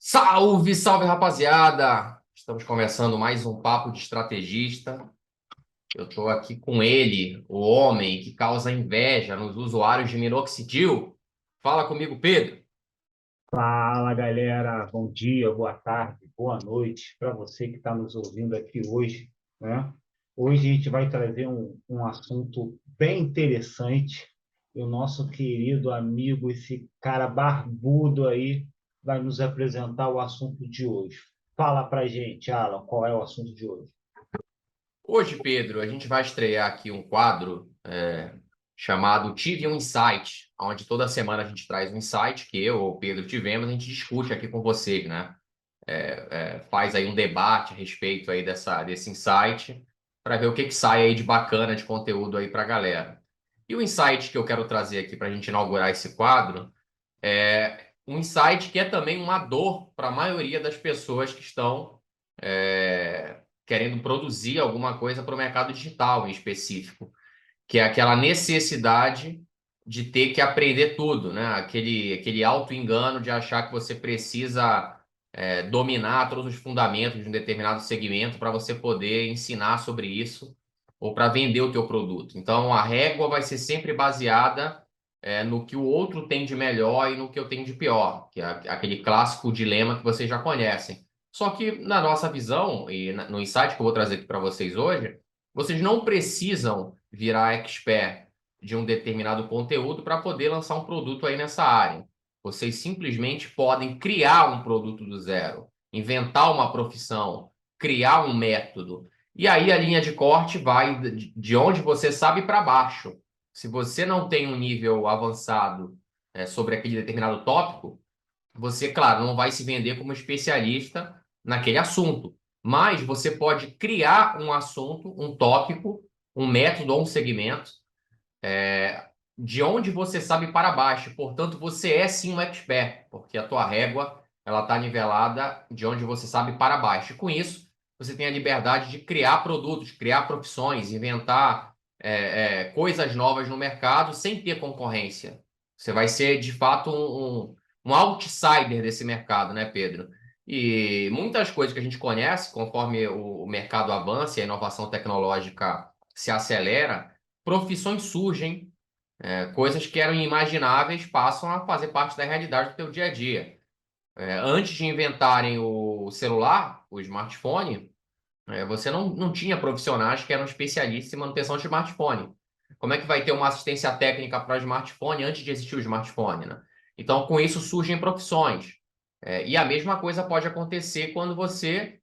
Salve, salve, rapaziada! Estamos começando mais um papo de estrategista. Eu estou aqui com ele, o homem que causa inveja nos usuários de minoxidil. Fala comigo, Pedro. Fala, galera. Bom dia, boa tarde, boa noite para você que está nos ouvindo aqui hoje, né? Hoje a gente vai trazer um assunto bem interessante. E o nosso querido amigo, esse cara barbudo aí, vai nos apresentar o assunto de hoje. Fala pra gente, Alan, qual é o assunto de hoje? Hoje, Pedro, a gente vai estrear aqui um quadro chamado Tive um Insight, onde toda semana a gente traz um insight que eu ou o Pedro tivemos, a gente discute aqui com vocês, né? Faz aí um debate a respeito aí desse insight para ver o que que sai aí de bacana de conteúdo aí para a galera. E o insight que eu quero trazer aqui para a gente inaugurar esse quadro é um insight que é também uma dor para a maioria das pessoas que estão querendo produzir alguma coisa para o mercado digital em específico, que é aquela necessidade de ter que aprender tudo, né? Aquele auto-engano de achar que você precisa dominar todos os fundamentos de um determinado segmento para você poder ensinar sobre isso ou para vender o teu produto. Então, a régua vai ser sempre baseada no que o outro tem de melhor e no que eu tenho de pior, que é aquele clássico dilema que vocês já conhecem. Só que, na nossa visão e no insight que eu vou trazer aqui para vocês hoje, vocês não precisam virar expert de um determinado conteúdo para poder lançar um produto aí nessa área. Vocês simplesmente podem criar um produto do zero, inventar uma profissão, criar um método. E aí a linha de corte vai de onde você sabe para baixo. Se você não tem um nível avançado sobre aquele determinado tópico, você, claro, não vai se vender como especialista naquele assunto, mas você pode criar um assunto, um tópico, um método ou um segmento de onde você sabe para baixo. Portanto, você é sim um expert, porque a tua régua ela está nivelada de onde você sabe para baixo. E com isso, você tem a liberdade de criar produtos, criar profissões, inventar coisas novas no mercado sem ter concorrência. Você vai ser, de fato, um outsider desse mercado, né, Pedro? E muitas coisas que a gente conhece, conforme o mercado avança e a inovação tecnológica se acelera, profissões surgem, coisas que eram inimagináveis passam a fazer parte da realidade do teu dia a dia. Antes de inventarem o celular, o smartphone, você não tinha profissionais que eram especialistas em manutenção de smartphone. Como é que vai ter uma assistência técnica para o smartphone antes de existir o smartphone, né? Então, com isso surgem profissões. E a mesma coisa pode acontecer quando você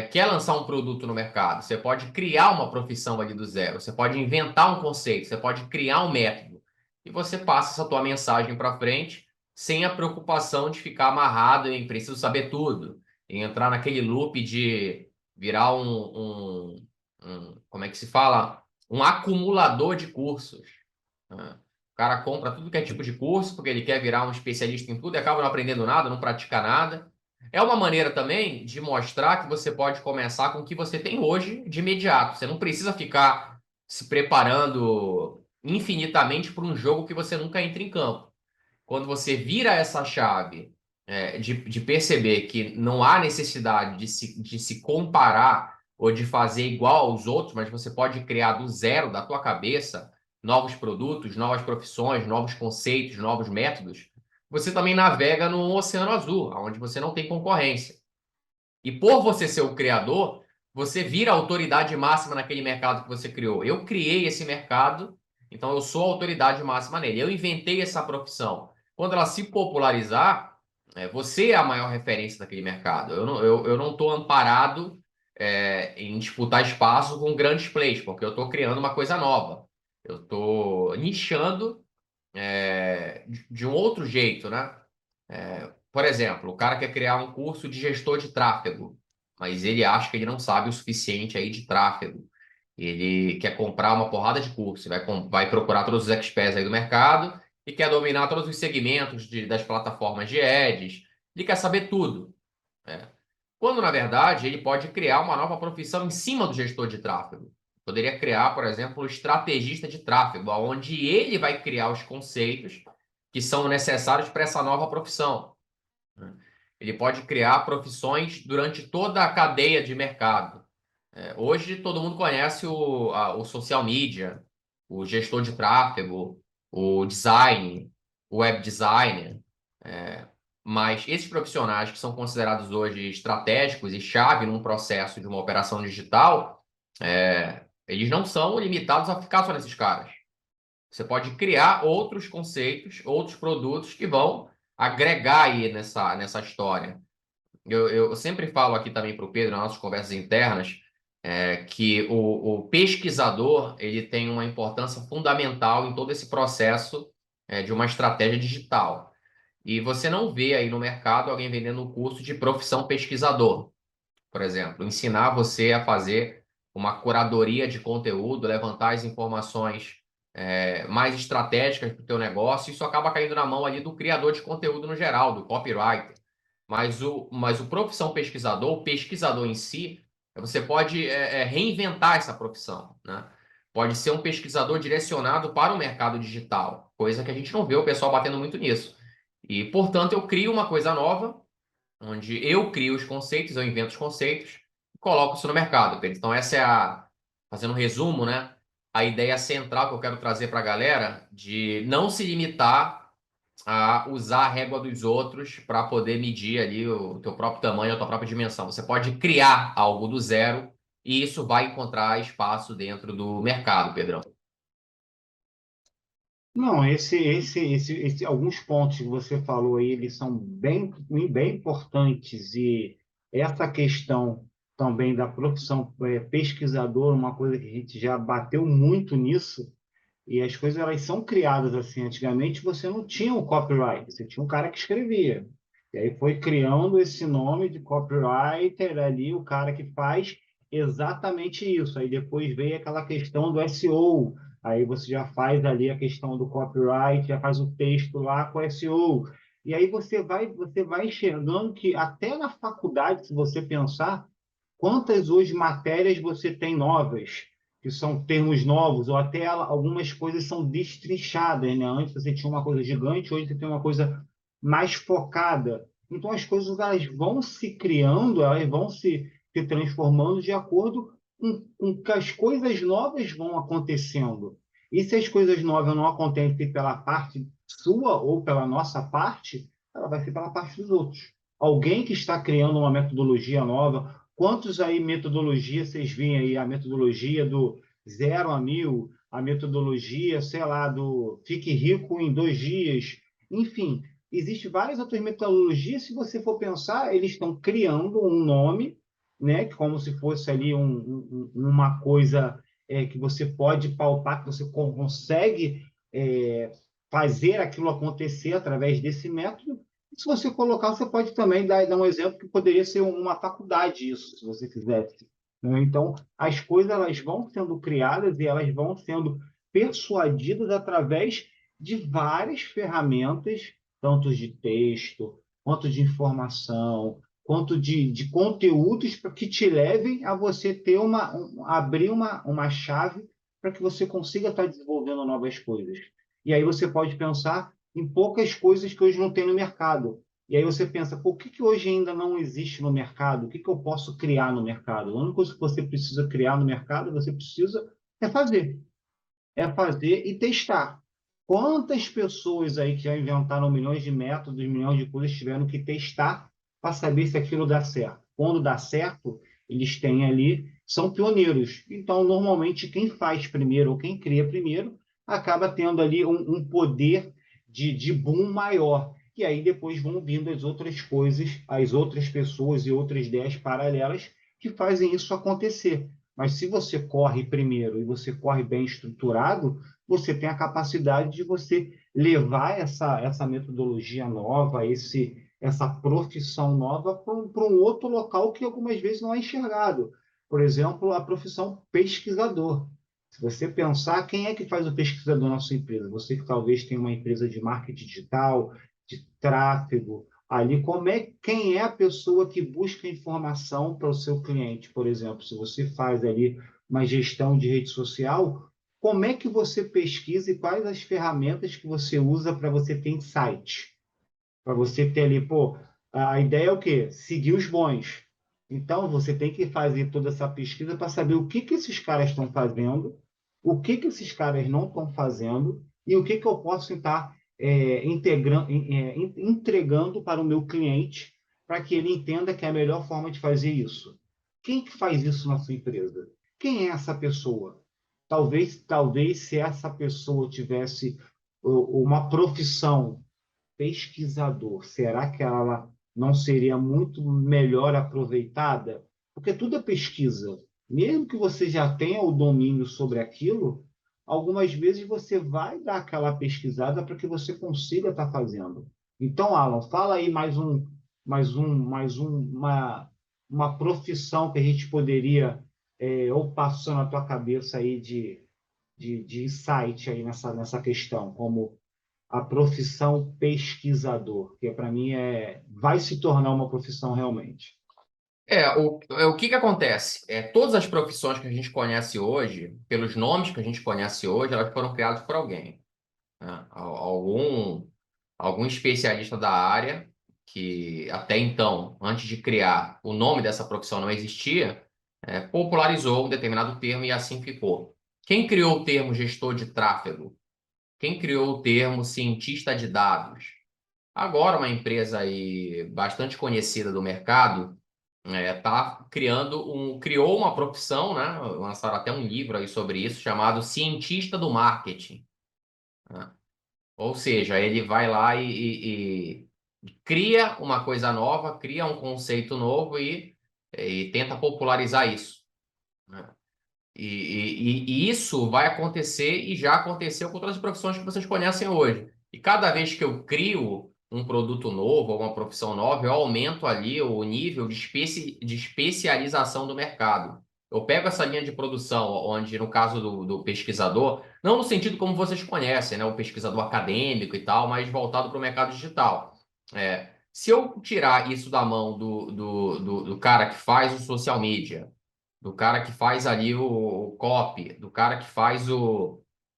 quer lançar um produto no mercado. Você pode criar uma profissão ali do zero, você pode inventar um conceito, você pode criar um método. E você passa essa tua mensagem para frente sem a preocupação de ficar amarrado em preciso saber tudo, em entrar naquele loop de virar como é que se fala? Um acumulador de cursos, né? O cara compra tudo que é tipo de curso, porque ele quer virar um especialista em tudo e acaba não aprendendo nada, não pratica nada. É uma maneira também de mostrar que você pode começar com o que você tem hoje de imediato. Você não precisa ficar se preparando infinitamente para um jogo que você nunca entra em campo. Quando você vira essa chave de perceber que não há necessidade de se comparar ou de fazer igual aos outros, mas você pode criar do zero da tua cabeça novos produtos, novas profissões, novos conceitos, novos métodos, você também navega no oceano azul, onde você não tem concorrência. E por você ser o criador, você vira a autoridade máxima naquele mercado que você criou. Eu criei esse mercado, então eu sou a autoridade máxima nele. Eu inventei essa profissão. Quando ela se popularizar, você é a maior referência daquele mercado. Eu não estou amparado em disputar espaço com grandes players, porque eu estou criando uma coisa nova. Eu estou nichando de um outro jeito, né? Por exemplo, o cara quer criar um curso de gestor de tráfego, mas ele acha que ele não sabe o suficiente aí de tráfego. Ele quer comprar uma porrada de curso, vai procurar todos os experts aí do mercado e quer dominar todos os segmentos das plataformas de ads. Ele quer saber tudo, né? Quando, na verdade, ele pode criar uma nova profissão em cima do gestor de tráfego. Poderia criar, por exemplo, o estrategista de tráfego, onde ele vai criar os conceitos que são necessários para essa nova profissão, né? ele pode criar profissões durante toda a cadeia de mercado. Hoje todo mundo conhece o social media, o gestor de tráfego, o design, o web designer. é, mas esses profissionais que são considerados hoje estratégicos e chave num processo de uma operação digital, eles não são limitados a ficar só nesses caras. Você pode criar outros conceitos, outros produtos que vão agregar aí nessa história. Eu sempre falo aqui também para o Pedro, nas nossas conversas internas, que o pesquisador ele tem uma importância fundamental em todo esse processo de uma estratégia digital. E você não vê aí no mercado alguém vendendo o curso de profissão pesquisador, por exemplo, ensinar você a fazer uma curadoria de conteúdo, levantar as informações mais estratégicas para o teu negócio, isso acaba caindo na mão ali do criador de conteúdo no geral, do copywriter. Mas o profissão pesquisador, o pesquisador em si, você pode reinventar essa profissão, né? Pode ser um pesquisador direcionado para o mercado digital, coisa que a gente não vê o pessoal batendo muito nisso. E, portanto, eu crio uma coisa nova, onde eu crio os conceitos, eu invento os conceitos e coloco isso no mercado, Pedro. Então, fazendo um resumo, né? A ideia central que eu quero trazer para a galera de não se limitar a usar a régua dos outros para poder medir ali o teu próprio tamanho, a tua própria dimensão. Você pode criar algo do zero e isso vai encontrar espaço dentro do mercado, Pedrão. Não, alguns pontos que você falou aí, eles são bem importantes e essa questão também da profissão pesquisador, uma coisa que a gente já bateu muito nisso, e as coisas elas são criadas assim. Antigamente você não tinha o copyright, você tinha um cara que escrevia. E aí foi criando esse nome de copywriter ali, o cara que faz exatamente isso. Aí depois veio aquela questão do SEO. Aí você já faz ali a questão do copyright, já faz o texto lá com SEO. E aí você vai enxergando que até na faculdade, se você pensar, quantas hoje matérias você tem novas, que são termos novos, ou até algumas coisas são destrinchadas, né? Antes você tinha uma coisa gigante, hoje você tem uma coisa mais focada. Então as coisas elas vão se criando, elas vão se transformando de acordo com que as coisas novas vão acontecendo. E se as coisas novas não acontecem pela parte sua ou pela nossa parte, ela vai ser pela parte dos outros. Alguém que está criando uma metodologia nova, quantos aí metodologias vocês veem aí? A metodologia do 0 a 1000, a metodologia, sei lá, do fique rico em 2 dias. Enfim, existem várias outras metodologias. Se você for pensar, eles estão criando um nome, né, como se fosse ali uma coisa que você pode palpar, que você consegue fazer aquilo acontecer através desse método. Se você colocar, você pode também dar um exemplo que poderia ser uma faculdade isso, se você quisesse, né? Então, as coisas elas vão sendo criadas e elas vão sendo persuadidas através de várias ferramentas, tanto de texto, quanto de informação, quanto de conteúdos para que te levem a você ter abrir uma chave para que você consiga estar desenvolvendo novas coisas. E aí você pode pensar em poucas coisas que hoje não tem no mercado. E aí você pensa, por que hoje ainda não existe no mercado? O que eu posso criar no mercado? A única coisa que você precisa criar no mercado, você precisa é fazer. É fazer e testar. Quantas pessoas aí que já inventaram milhões de métodos, milhões de coisas, tiveram que testar para saber se aquilo dá certo? Quando dá certo, eles têm ali, são pioneiros. Então, normalmente, quem faz primeiro ou quem cria primeiro acaba tendo ali um poder de boom maior. E aí depois vão vindo as outras coisas, as outras pessoas e outras ideias paralelas que fazem isso acontecer. Mas se você corre primeiro e você corre bem estruturado, você tem a capacidade de você levar essa metodologia nova, essa profissão nova para um outro local que algumas vezes não é enxergado. Por exemplo, a profissão pesquisador. Se você pensar, quem é que faz o pesquisador na sua empresa? Você que talvez tenha uma empresa de marketing digital, de tráfego, ali, quem é a pessoa que busca informação para o seu cliente, por exemplo? Se você faz ali uma gestão de rede social, como é que você pesquisa e quais as ferramentas que você usa para você ter insight? Para você ter ali, pô, A ideia é o quê? Seguir os bons. Então, você tem que fazer toda essa pesquisa para saber o que que esses caras estão fazendo, o que que esses caras não estão fazendo e o que que eu posso estar entregando para o meu cliente para que ele entenda que é a melhor forma de fazer isso. Quem que faz isso na sua empresa? Quem é essa pessoa? Talvez se essa pessoa tivesse uma profissão pesquisador, será que ela não seria muito melhor aproveitada? Porque tudo é pesquisa. Mesmo que você já tenha o domínio sobre aquilo, algumas vezes você vai dar aquela pesquisada para que você consiga estar fazendo. Então, Alan, fala aí uma profissão que a gente poderia, ou passou na tua cabeça aí de insight aí nessa questão, como a profissão pesquisador, que para mim vai se tornar uma profissão realmente. O que que acontece? Todas as profissões que a gente conhece hoje, pelos nomes que a gente conhece hoje, elas foram criadas por alguém, né? Algum especialista da área que até então, antes de criar, o nome dessa profissão não existia, popularizou um determinado termo e assim ficou. Quem criou o termo gestor de tráfego? Quem criou o termo cientista de dados? Agora, uma empresa aí bastante conhecida do mercado criou uma profissão, né? Lançaram até um livro aí sobre isso, chamado Cientista do Marketing, né? Ou seja, ele vai lá e cria uma coisa nova, cria um conceito novo e tenta popularizar isso, né? E isso vai acontecer e já aconteceu com todas as profissões que vocês conhecem hoje. E cada vez que eu crio um produto novo, alguma profissão nova, eu aumento ali o nível de especialização do mercado. Eu pego essa linha de produção, onde, no caso do pesquisador, não no sentido como vocês conhecem, né, o pesquisador acadêmico e tal, mas voltado para o mercado digital. Se eu tirar isso da mão do cara que faz o social media, do cara que faz ali o copy, do cara que faz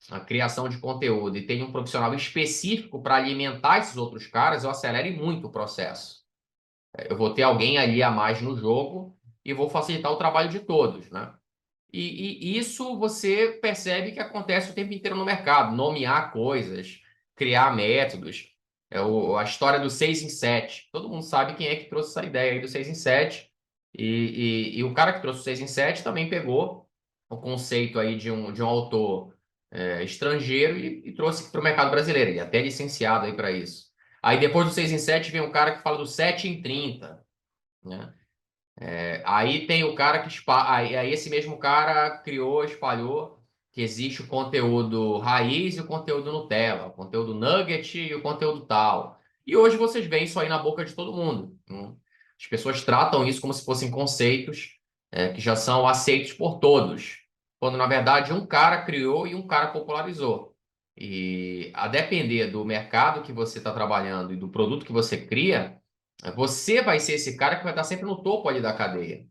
a criação de conteúdo e tem um profissional específico para alimentar esses outros caras, eu acelere muito o processo. Eu vou ter alguém ali a mais no jogo e vou facilitar o trabalho de todos, né? E isso você percebe que acontece o tempo inteiro no mercado, nomear coisas, criar métodos. A história do 6 em 7. Todo mundo sabe quem é que trouxe essa ideia aí do 6 em 7. E o cara que trouxe o 6 em 7 também pegou o conceito aí de um autor estrangeiro e trouxe para o mercado brasileiro. Ele é até licenciado aí para isso. Aí depois do 6 em 7 vem um cara que fala do 7 em 30, né? Aí tem o cara que aí esse mesmo cara criou, espalhou que existe o conteúdo raiz e o conteúdo Nutella, o conteúdo nugget e o conteúdo tal. E hoje vocês veem isso aí na boca de todo mundo, né? As pessoas tratam isso como se fossem conceitos que já são aceitos por todos, quando na verdade um cara criou e um cara popularizou. E a depender do mercado que você está trabalhando e do produto que você cria, você vai ser esse cara que vai estar sempre no topo ali da cadeia.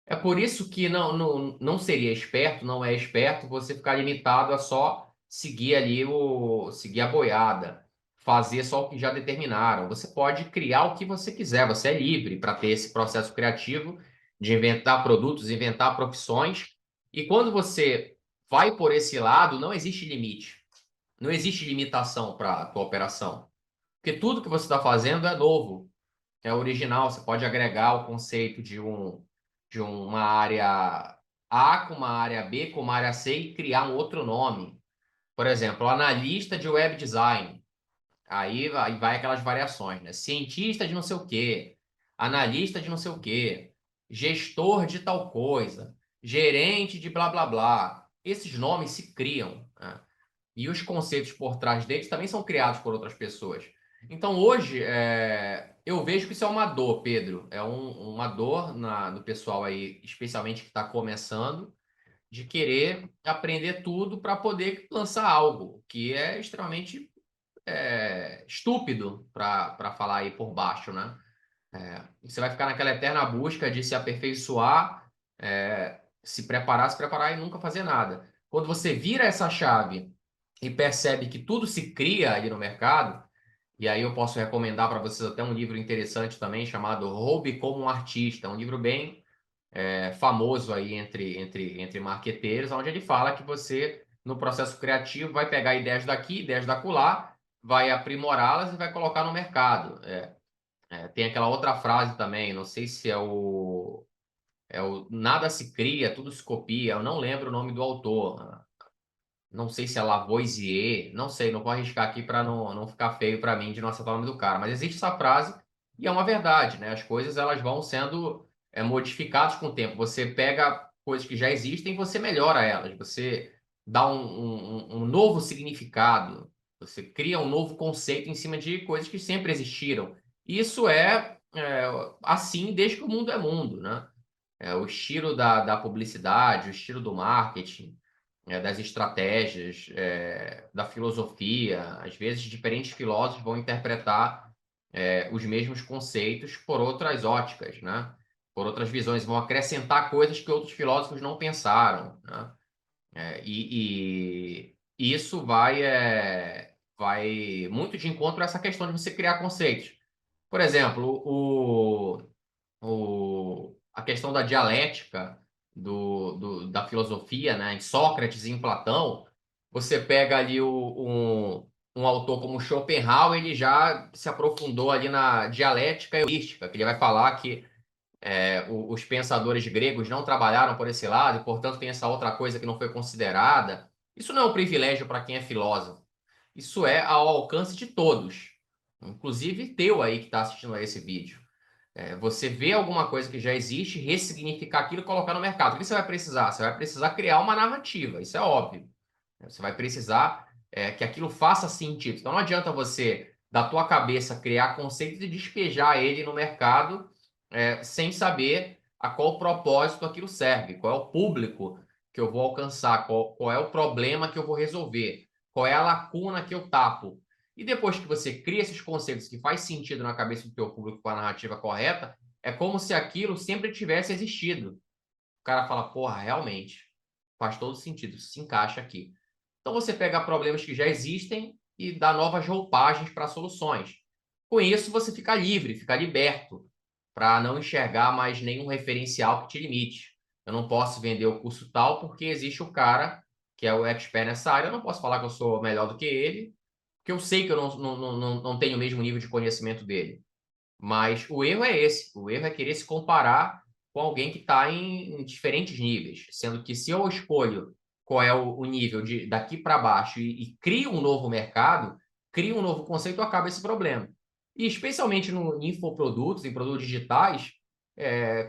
É por isso que não seria esperto, não é esperto você ficar limitado a só seguir ali seguir a boiada, fazer só o que já determinaram. Você pode criar o que você quiser, você é livre para ter esse processo criativo de inventar produtos, inventar profissões. E quando você vai por esse lado, não existe limite, não existe limitação para a tua operação, porque tudo que você está fazendo é novo, é original. Você pode agregar o conceito de uma área A com uma área B com uma área C e criar um outro nome. Por exemplo, analista de web design. Aí vai aquelas variações, né? Cientista de não sei o quê, analista de não sei o quê, gestor de tal coisa, gerente de blá blá blá. Esses nomes se criam, né? E os conceitos por trás deles também são criados por outras pessoas. Então, hoje, eu vejo que isso é uma dor, Pedro. Uma dor do pessoal aí, especialmente que está começando, de querer aprender tudo para poder lançar algo, que é extremamente estúpido para falar aí por baixo, né? Você vai ficar naquela eterna busca de se aperfeiçoar, se preparar e nunca fazer nada. Quando você vira essa chave e percebe que tudo se cria ali no mercado, E aí eu posso recomendar para vocês até um livro interessante também, chamado Roube como um Artista. Um livro bem famoso aí entre marqueteiros, onde ele fala que você, no processo criativo, vai pegar ideias daqui, ideias da acolá, vai aprimorá-las e vai colocar no mercado. Tem aquela outra frase também, não sei se é o nada se cria, tudo se copia. Eu não lembro o nome do autor. Não sei se é Lavoisier, não sei, não vou arriscar aqui para não ficar feio para mim de não acertar o nome do cara. Mas existe essa frase e é uma verdade, né? As coisas elas vão sendo modificadas com o tempo. Você pega coisas que já existem e você melhora elas. Você dá um novo significado. Você cria um novo conceito em cima de coisas que sempre existiram. Isso é assim desde que o mundo é mundo, né? O estilo da publicidade, o estilo do marketing, das estratégias, da filosofia. Às vezes, diferentes filósofos vão interpretar os mesmos conceitos por outras óticas, né? Por outras visões, vão acrescentar coisas que outros filósofos não pensaram, né? E isso vai muito de encontro a essa questão de você criar conceitos. Por exemplo, a questão da dialética da filosofia, né? Em Sócrates e em Platão, você pega ali um autor como Schopenhauer, ele já se aprofundou ali na dialética heurística, que ele vai falar que os pensadores gregos não trabalharam por esse lado, e, portanto, tem essa outra coisa que não foi considerada. Isso não é um privilégio para quem é filósofo. Isso é ao alcance de todos, inclusive teu aí que está assistindo a esse vídeo. Você vê alguma coisa que já existe, ressignificar aquilo e colocar no mercado. O que você vai precisar? Você vai precisar criar uma narrativa, isso é óbvio. Você vai precisar que aquilo faça sentido. Então não adianta você, da tua cabeça, criar conceitos e despejar ele no mercado sem saber a qual propósito aquilo serve, qual é o público que eu vou alcançar, qual é o problema que eu vou resolver, qual é a lacuna que eu tapo. E depois que você cria esses conceitos que faz sentido na cabeça do teu público com a narrativa correta, é como se aquilo sempre tivesse existido. O cara fala, porra, realmente, faz todo sentido, se encaixa aqui. Então você pega problemas que já existem e dá novas roupagens para soluções. Com isso, você fica livre, fica liberto, para não enxergar mais nenhum referencial que te limite. Eu não posso vender o curso tal porque existe o cara que é o expert nessa área. Eu não posso falar que eu sou melhor do que ele, porque eu sei que eu não tenho o mesmo nível de conhecimento dele. Mas o erro é esse. O erro é querer se comparar com alguém que está em diferentes níveis. Sendo que se eu escolho qual é o nível daqui para baixo e crio um novo mercado, crio um novo conceito, acaba esse problema. E especialmente em infoprodutos, em produtos digitais,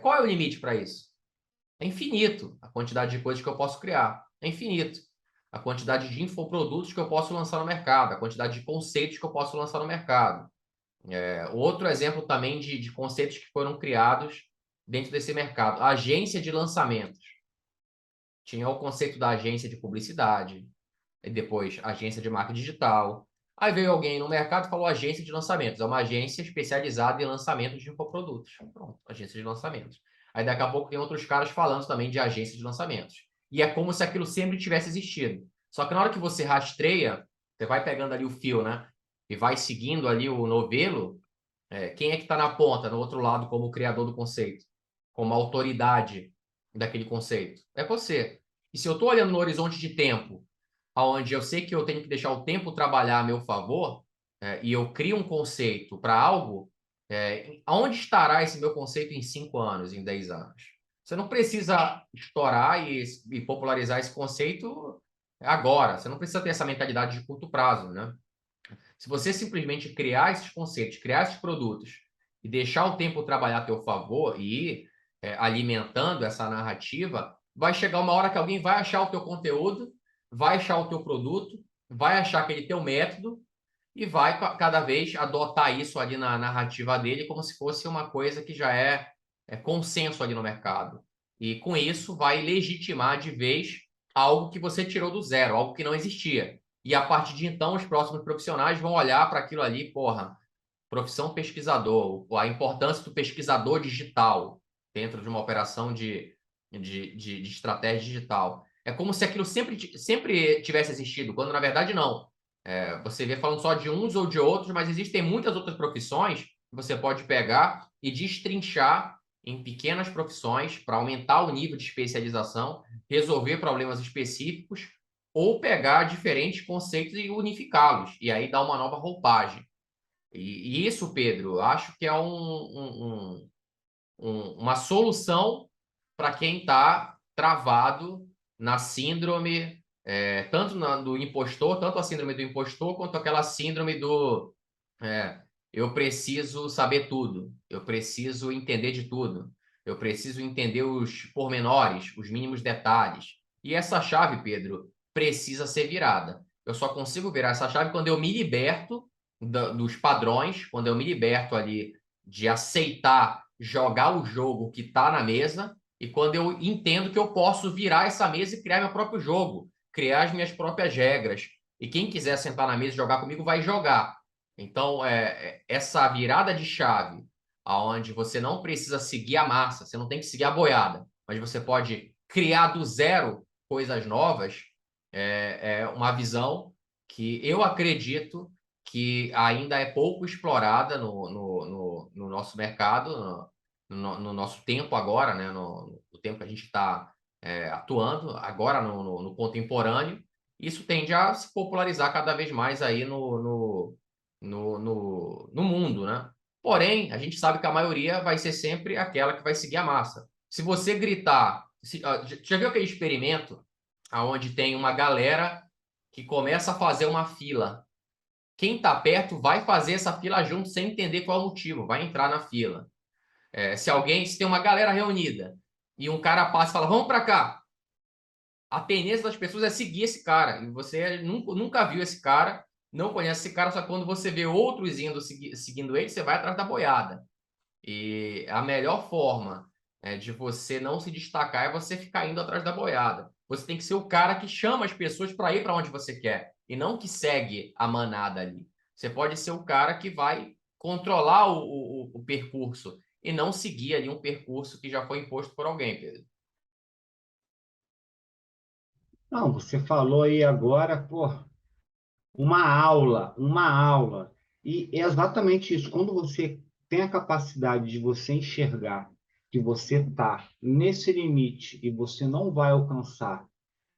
qual é o limite para isso? É infinito a quantidade de coisas que eu posso criar. É infinito. A quantidade de infoprodutos que eu posso lançar no mercado, a quantidade de conceitos que eu posso lançar no mercado. Outro exemplo também de conceitos que foram criados dentro desse mercado. Agência de lançamentos. Tinha o conceito da agência de publicidade, e depois agência de marketing digital. Aí veio alguém no mercado e falou agência de lançamentos. É uma agência especializada em lançamentos de infoprodutos. Pronto, agência de lançamentos. Aí daqui a pouco tem outros caras falando também de agência de lançamentos. E é como se aquilo sempre tivesse existido. Só que na hora que você rastreia, você vai pegando ali o fio, né? E vai seguindo ali o novelo, quem é que está na ponta, no outro lado, como criador do conceito? Como autoridade daquele conceito? É você. E se eu estou olhando no horizonte de tempo, onde eu sei que eu tenho que deixar o tempo trabalhar a meu favor, e eu crio um conceito para algo, aonde estará esse meu conceito em 5 anos, em 10 anos? Você não precisa estourar e popularizar esse conceito agora. Você não precisa ter essa mentalidade de curto prazo, né? Se você simplesmente criar esses conceitos, criar esses produtos e deixar o tempo trabalhar a teu favor e ir alimentando essa narrativa, vai chegar uma hora que alguém vai achar o teu conteúdo, vai achar o teu produto, vai achar aquele teu método e vai cada vez adotar isso ali na narrativa dele como se fosse uma coisa que já é consenso ali no mercado. E com isso vai legitimar de vez algo que você tirou do zero, algo que não existia. E a partir de então, os próximos profissionais vão olhar para aquilo ali, porra, profissão pesquisador, a importância do pesquisador digital dentro de uma operação de estratégia digital. É como se aquilo sempre tivesse existido, quando na verdade não. Você vê falando só de uns ou de outros, mas existem muitas outras profissões que você pode pegar e destrinchar em pequenas profissões para aumentar o nível de especialização, resolver problemas específicos ou pegar diferentes conceitos e unificá-los, e aí dar uma nova roupagem. E isso, Pedro, eu acho que é uma solução para quem está travado na síndrome, tanto do impostor, tanto a síndrome do impostor, quanto aquela síndrome do eu preciso saber tudo, eu preciso entender de tudo, eu preciso entender os pormenores, os mínimos detalhes. E essa chave, Pedro, precisa ser virada. Eu só consigo virar essa chave quando eu me liberto dos padrões, quando eu me liberto ali de aceitar jogar o jogo que está na mesa e quando eu entendo que eu posso virar essa mesa e criar meu próprio jogo, criar as minhas próprias regras. E quem quiser sentar na mesa e jogar comigo vai jogar. Então, essa virada de chave, aonde você não precisa seguir a massa, você não tem que seguir a boiada, mas você pode criar do zero coisas novas, é uma visão que eu acredito que ainda é pouco explorada no nosso mercado, no nosso tempo agora, né? No tempo que a gente está atuando, agora no contemporâneo. Isso tende a se popularizar cada vez mais aí no mundo, né? Porém, a gente sabe que a maioria vai ser sempre aquela que vai seguir a massa. Se você gritar, já viu aquele experimento onde tem uma galera que começa a fazer uma fila? Quem está perto vai fazer essa fila junto sem entender qual é o motivo, vai entrar na fila. Se tem uma galera reunida e um cara passa e fala, vamos para cá, a tendência das pessoas é seguir esse cara. E você nunca viu esse cara, não conhece esse cara, só que quando você vê outros seguindo ele, você vai atrás da boiada. E a melhor forma de você não se destacar é você ficar indo atrás da boiada. Você tem que ser o cara que chama as pessoas para ir para onde você quer e não que segue a manada ali. Você pode ser o cara que vai controlar o percurso e não seguir ali um percurso que já foi imposto por alguém, Pedro. Não, você falou aí agora, pô, uma aula. E é exatamente isso. Quando você tem a capacidade de você enxergar que você está nesse limite e você não vai alcançar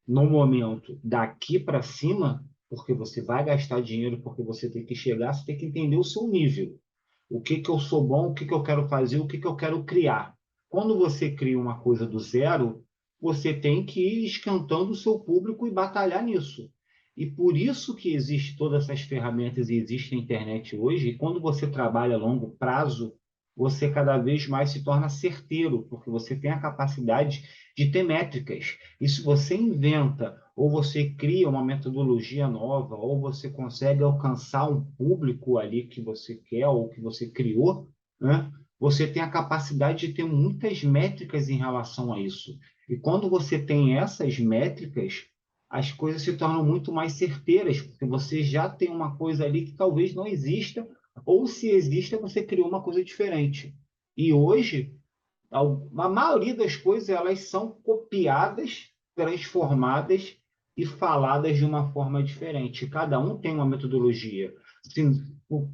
no momento daqui para cima, porque você vai gastar dinheiro, porque você tem que chegar, você tem que entender o seu nível. O que que eu sou bom, o que que eu quero fazer, o que que eu quero criar. Quando você cria uma coisa do zero, você tem que ir esquentando o seu público e batalhar nisso. E por isso que existe todas essas ferramentas e existe a internet hoje, e quando você trabalha a longo prazo, você cada vez mais se torna certeiro, porque você tem a capacidade de ter métricas. E se você inventa, ou você cria uma metodologia nova, ou você consegue alcançar um público ali que você quer, ou que você criou, né? Você tem a capacidade de ter muitas métricas em relação a isso. E quando você tem essas métricas, as coisas se tornam muito mais certeiras, porque você já tem uma coisa ali que talvez não exista, ou se exista, você criou uma coisa diferente. E hoje, a maioria das coisas elas são copiadas, transformadas e faladas de uma forma diferente. Cada um tem uma metodologia. Sim,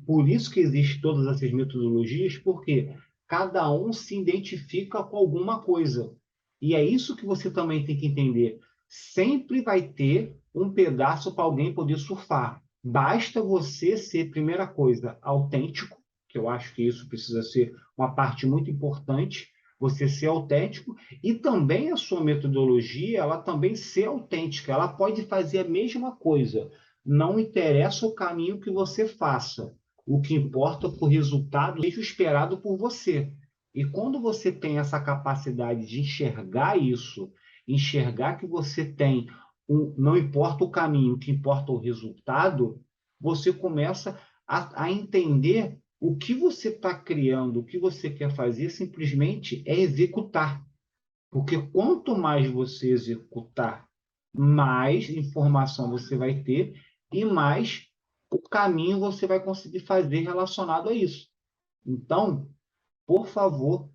por isso que existem todas essas metodologias, porque cada um se identifica com alguma coisa. E é isso que você também tem que entender. Sempre vai ter um pedaço para alguém poder surfar. Basta você ser, primeira coisa, autêntico, que eu acho que isso precisa ser uma parte muito importante, você ser autêntico e também a sua metodologia, ela também ser autêntica, ela pode fazer a mesma coisa. Não interessa o caminho que você faça. O que importa é que o resultado seja esperado por você. E quando você tem essa capacidade de enxergar isso, enxergar que você tem não importa o caminho, o que importa o resultado, você começa a entender o que você está criando, o que você quer fazer, simplesmente é executar. Porque quanto mais você executar, mais informação você vai ter e mais o caminho você vai conseguir fazer relacionado a isso. Então, por favor,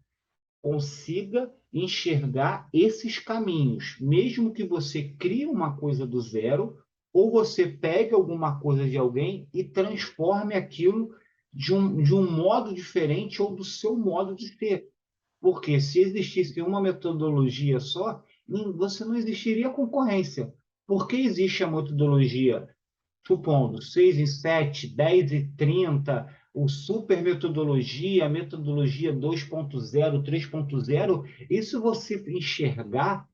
consiga enxergar esses caminhos. Mesmo que você crie uma coisa do zero, ou você pegue alguma coisa de alguém e transforme aquilo de um modo diferente ou do seu modo de ser. Porque se existisse uma metodologia só, você não existiria concorrência. Porque existe a metodologia, supondo, 6 em 7, 10 e 30, o super metodologia, a metodologia 2.0, 3.0, isso você enxergar,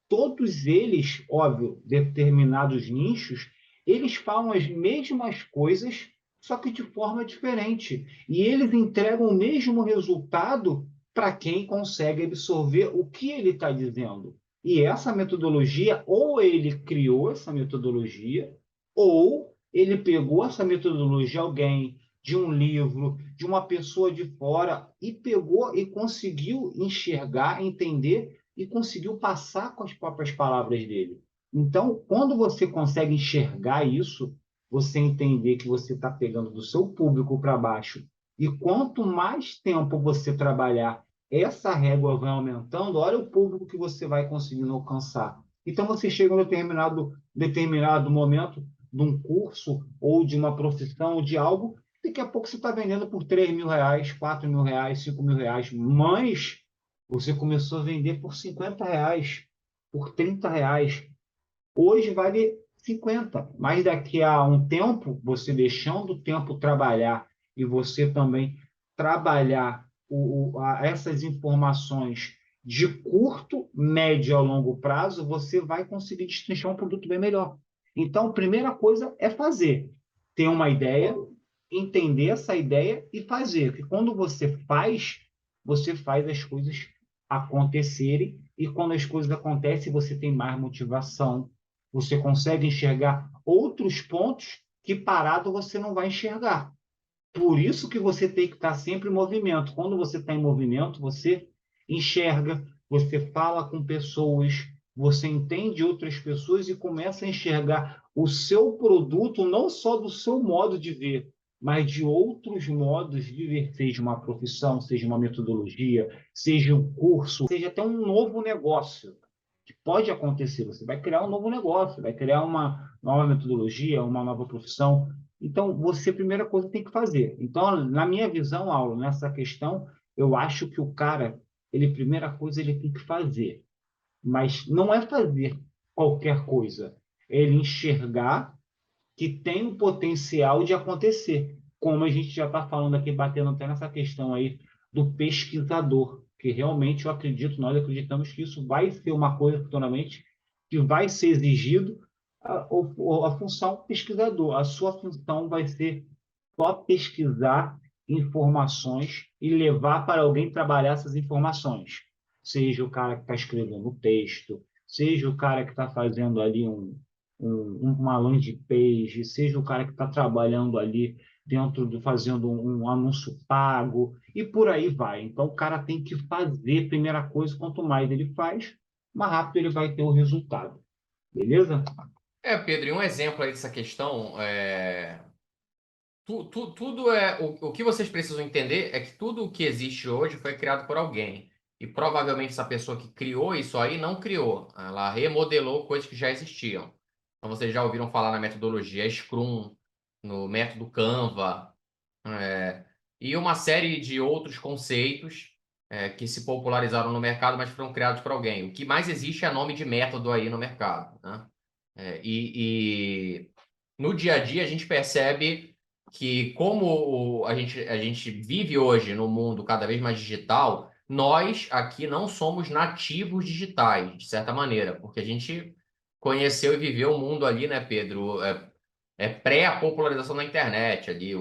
todos eles, óbvio, determinados nichos, eles falam as mesmas coisas, só que de forma diferente. E eles entregam o mesmo resultado para quem consegue absorver o que ele está dizendo. E essa metodologia, ou ele criou essa metodologia, ou ele pegou essa metodologia de alguém, de um livro, de uma pessoa de fora, e pegou e conseguiu enxergar, entender e conseguiu passar com as próprias palavras dele. Então, quando você consegue enxergar isso, você entender que você está pegando do seu público para baixo, e quanto mais tempo você trabalhar, essa régua vai aumentando, olha o público que você vai conseguindo alcançar. Então, você chega em um determinado momento de um curso, ou de uma profissão, ou de algo, daqui a pouco você está vendendo por R$ 3.000, R$ 4.000, R$ 5.000, mas você começou a vender por R$ 50, por R$ 30. Hoje vale 50, mas daqui a um tempo, você deixando o tempo trabalhar e você também trabalhar essas informações de curto, médio a longo prazo, você vai conseguir destrinchar um produto bem melhor. Então, a primeira coisa é fazer. Ter uma ideia, entender essa ideia e fazer. Porque quando você faz as coisas acontecerem, e quando as coisas acontecem, você tem mais motivação, você consegue enxergar outros pontos que parado você não vai enxergar. Por isso que você tem que estar sempre em movimento. Quando você está em movimento, você enxerga, você fala com pessoas, você entende outras pessoas e começa a enxergar o seu produto não só do seu modo de ver, mas de outros modos de ver, seja uma profissão, seja uma metodologia, seja um curso, seja até um novo negócio que pode acontecer. Você vai criar um novo negócio, vai criar uma nova metodologia, uma nova profissão. Então, você, primeira coisa, tem que fazer. Então, na minha visão, Aulo, nessa questão, eu acho que o cara, primeira coisa, ele tem que fazer. Mas não é fazer qualquer coisa. É ele enxergar que tem o potencial de acontecer. Como a gente já está falando aqui, batendo até nessa questão aí do pesquisador, que realmente eu acredito, nós acreditamos que isso vai ser uma coisa futuramente que vai ser exigido a função pesquisador. A sua função vai ser só pesquisar informações e levar para alguém trabalhar essas informações. Seja o cara que está escrevendo o texto, seja o cara que está fazendo ali uma landing page, seja o cara que está trabalhando ali fazendo um anúncio pago, e por aí vai. Então, o cara tem que fazer, primeira coisa, quanto mais ele faz, mais rápido ele vai ter o resultado. Beleza? Pedro, e um exemplo aí dessa questão, tudo o que vocês precisam entender é que tudo o que existe hoje foi criado por alguém. E provavelmente essa pessoa que criou isso aí não criou. Ela remodelou coisas que já existiam. Então vocês já ouviram falar na metodologia Scrum, no método Canva, e uma série de outros conceitos que se popularizaram no mercado, mas foram criados por alguém. O que mais existe é nome de método aí no mercado, né? E no dia a dia a gente percebe que como a gente vive hoje no mundo cada vez mais digital, nós aqui não somos nativos digitais, de certa maneira, porque a gente conheceu e viveu o mundo ali, né, Pedro? Pré a popularização da internet, ali,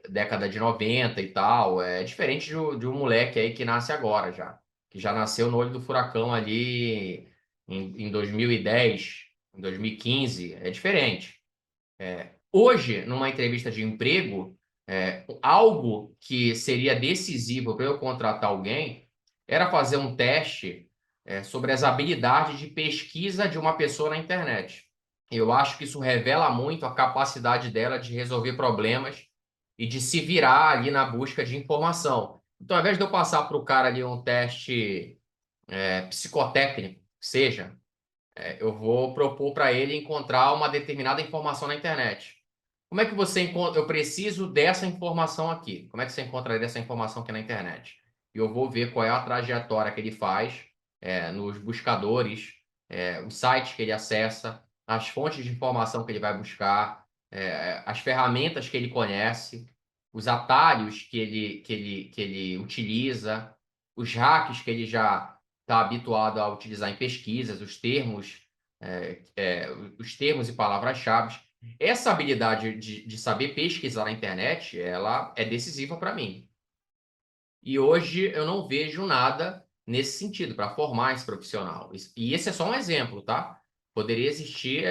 década de 90 e tal. É diferente de um moleque aí que nasce agora já, que já nasceu no olho do furacão ali em 2010, em 2015. É diferente. Hoje, numa entrevista de emprego, algo que seria decisivo para eu contratar alguém era fazer um teste sobre as habilidades de pesquisa de uma pessoa na internet. Eu acho que isso revela muito a capacidade dela de resolver problemas e de se virar ali na busca de informação. Então, ao invés de eu passar para o cara ali um teste psicotécnico, que seja, Eu vou propor para ele encontrar uma determinada informação na internet. Como é que você encontra? Eu preciso dessa informação aqui. Como é que você encontraria essa informação aqui na internet? E eu vou ver qual é a trajetória que ele faz nos buscadores, os sites que ele acessa, as fontes de informação que ele vai buscar, as ferramentas que ele conhece, os atalhos que ele utiliza, os hacks que ele já está habituado a utilizar em pesquisas, é, é, os termos e palavras-chave. Essa habilidade de saber pesquisar na internet, ela é decisiva para mim. E hoje eu não vejo nada nesse sentido para formar esse profissional. E esse é só um exemplo, tá? Poderia existir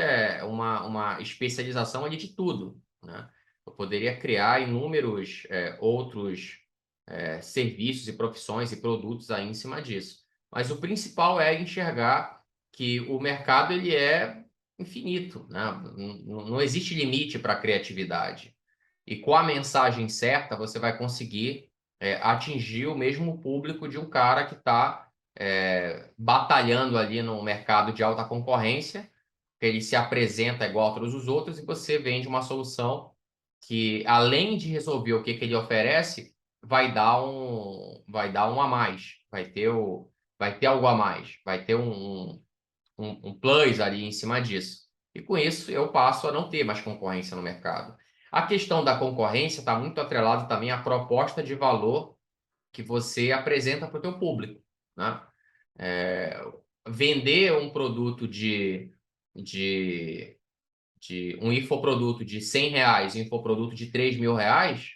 uma especialização ali de tudo, né? Eu poderia criar inúmeros outros serviços e profissões e produtos aí em cima disso. Mas o principal é enxergar que o mercado ele é infinito, né? Não existe limite para a criatividade. E com a mensagem certa, você vai conseguir atingir o mesmo público de um cara que está batalhando ali no mercado de alta concorrência, que ele se apresenta igual a todos os outros e você vende uma solução que, além de resolver o que, que ele oferece, vai dar um a mais, vai ter algo a mais, vai ter um plus ali em cima disso. E com isso eu passo a não ter mais concorrência no mercado. A questão da concorrência está muito atrelada também à proposta de valor que você apresenta para o teu público, né? É, vender um produto de, de um infoproduto de R$ 100 e um infoproduto de R$ 3.000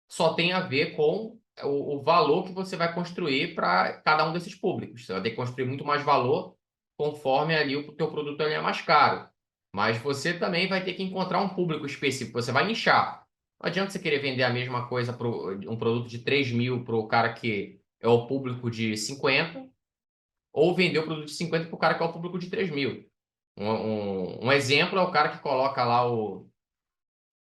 só tem a ver com o valor que você vai construir para cada um desses públicos. Você vai ter que construir muito mais valor conforme ali o teu produto ele é mais caro. Mas você também vai ter que encontrar um público específico. Você vai nichar. Não adianta você querer vender a mesma coisa para um produto de 3.000 para o cara que é o público de 50, ou vender o produto de 50 para o cara que é o público de 3.000. Um exemplo é o cara que coloca lá o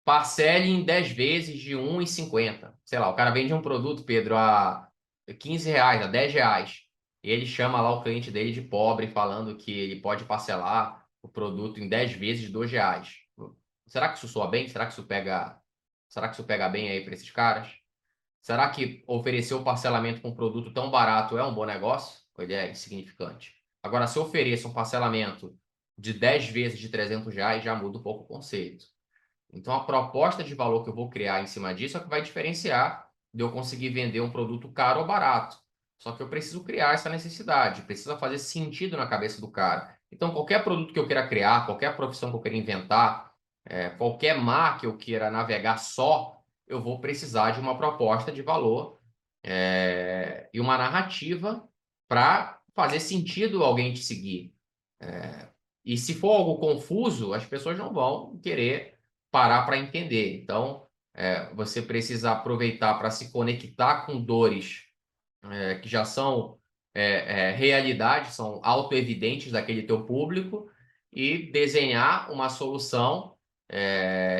parcele em 10 vezes de 1,50. Sei lá, o cara vende um produto, Pedro, a R$ 15, a R$ 10. E ele chama lá o cliente dele de pobre, falando que ele pode parcelar o produto em 10 vezes de R$ 2. Será que isso soa bem? Será que isso pega bem aí para esses caras? Será que oferecer o parcelamento com um produto tão barato é um bom negócio? Ou ele é insignificante? Agora, se eu ofereço um parcelamento de 10 vezes de R$ 300, já muda um pouco o conceito. Então, a proposta de valor que eu vou criar em cima disso é que vai diferenciar de eu conseguir vender um produto caro ou barato. Só que eu preciso criar essa necessidade, precisa fazer sentido na cabeça do cara. Então, qualquer produto que eu queira criar, qualquer profissão que eu queira inventar, qualquer mar que eu queira navegar só, eu vou precisar de uma proposta de valor, e uma narrativa para fazer sentido alguém te seguir. E se for algo confuso, as pessoas não vão querer parar para entender. Então, você precisa aproveitar para se conectar com dores que já são realidade, são autoevidentes daquele teu público e desenhar uma solução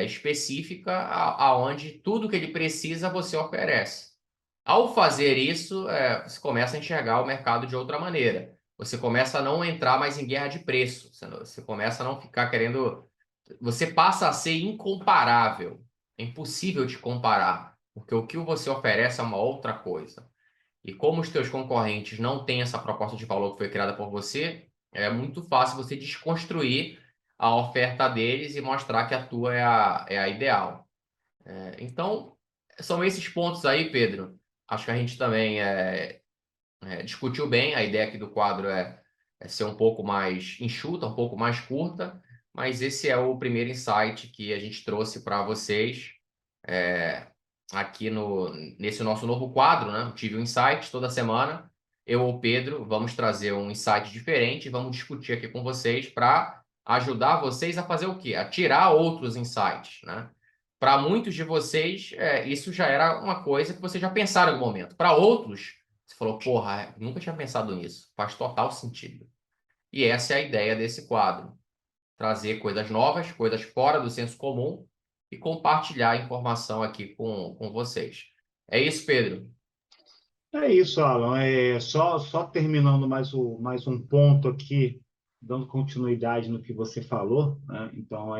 específica aonde tudo que ele precisa você oferece. Ao fazer isso, você começa a enxergar o mercado de outra maneira. Você começa a não entrar mais em guerra de preço. Você começa a não ficar querendo. Você passa a ser incomparável. É impossível te comparar, porque o que você oferece é uma outra coisa. E como os teus concorrentes não têm essa proposta de valor que foi criada por você, é muito fácil você desconstruir a oferta deles e mostrar que a tua é a ideal. Então, são esses pontos aí, Pedro. Acho que a gente também discutiu bem. A ideia aqui do quadro é ser um pouco mais enxuta, um pouco mais curta, mas esse é o primeiro insight que a gente trouxe para vocês é, aqui nesse nosso novo quadro, né? Eu tive um insight toda semana. Eu ou o Pedro vamos trazer um insight diferente e vamos discutir aqui com vocês para ajudar vocês a fazer o quê? A tirar outros insights, né? Para muitos de vocês, isso já era uma coisa que vocês já pensaram em algum momento. Para outros, você falou, porra, nunca tinha pensado nisso. Faz total sentido. E essa é a ideia desse quadro. Trazer coisas novas, coisas fora do senso comum e compartilhar a informação aqui com vocês. É isso, Pedro? É isso, Alan. Só terminando mais um ponto aqui dando continuidade no que você falou, né? Então,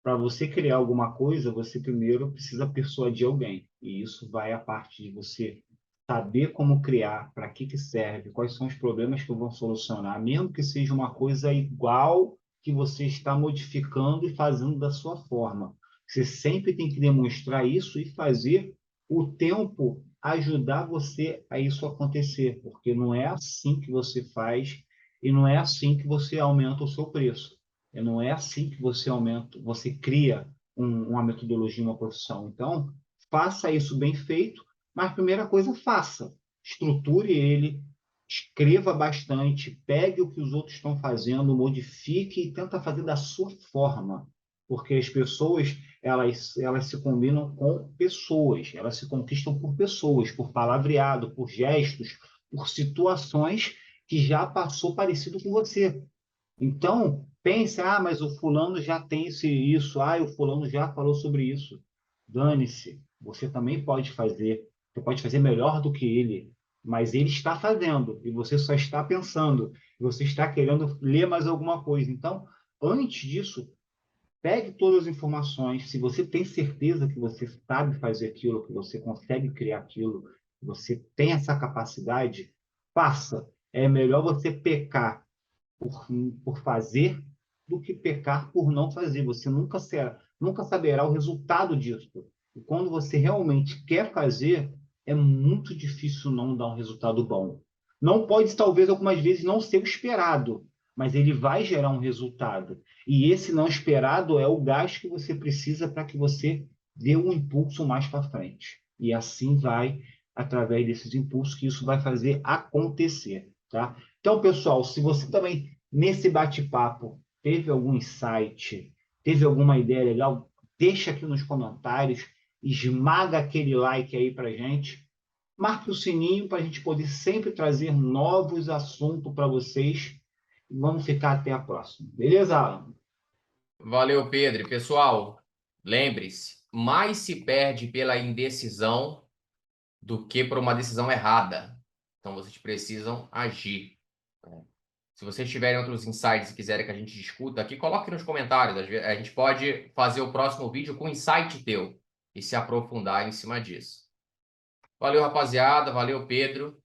para você criar alguma coisa, você primeiro precisa persuadir alguém. E isso vai a parte de você saber como criar, para que serve, quais são os problemas que vão solucionar, mesmo que seja uma coisa igual que você está modificando e fazendo da sua forma. Você sempre tem que demonstrar isso e fazer o tempo ajudar você a isso acontecer, porque não é assim que você faz e não é assim que você aumenta o seu preço. Não é assim que você aumenta, você cria uma metodologia, uma profissão. Então, faça isso bem feito, mas primeira coisa, faça. Estruture ele, escreva bastante, pegue o que os outros estão fazendo, modifique e tenta fazer da sua forma. Porque as pessoas, elas se combinam com pessoas, elas se conquistam por pessoas, por palavreado, por gestos, por situações que já passou parecido com você. Então, pense, mas o fulano já tem isso, o fulano já falou sobre isso. Dane-se, você também pode fazer, você pode fazer melhor do que ele, mas ele está fazendo e você só está pensando, você está querendo ler mais alguma coisa. Então, antes disso, pegue todas as informações. Se você tem certeza que você sabe fazer aquilo, que você consegue criar aquilo, que você tem essa capacidade, faça. É melhor você pecar por, por fazer do que pecar por não fazer. Você nunca saberá o resultado disso. E quando você realmente quer fazer, é muito difícil não dar um resultado bom. Não pode, talvez, algumas vezes não ser o esperado, mas ele vai gerar um resultado. E esse não esperado é o gás que você precisa para que você dê um impulso mais para frente. E assim vai, através desses impulsos, que isso vai fazer acontecer. Tá? Então, pessoal, se você também, nesse bate-papo, teve algum insight, teve alguma ideia legal, deixa aqui nos comentários, esmaga aquele like aí para gente, marque o sininho para a gente poder sempre trazer novos assuntos para vocês. E vamos ficar até a próxima. Beleza, Alan? Valeu, Pedro. E, pessoal, lembre-se, mais se perde pela indecisão do que por uma decisão errada. Então, vocês precisam agir. Se vocês tiverem outros insights e quiserem que a gente discuta aqui, coloque nos comentários. A gente pode fazer o próximo vídeo com insight teu e se aprofundar em cima disso. Valeu, rapaziada. Valeu, Pedro.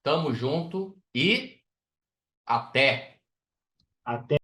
Tamo junto e até! Até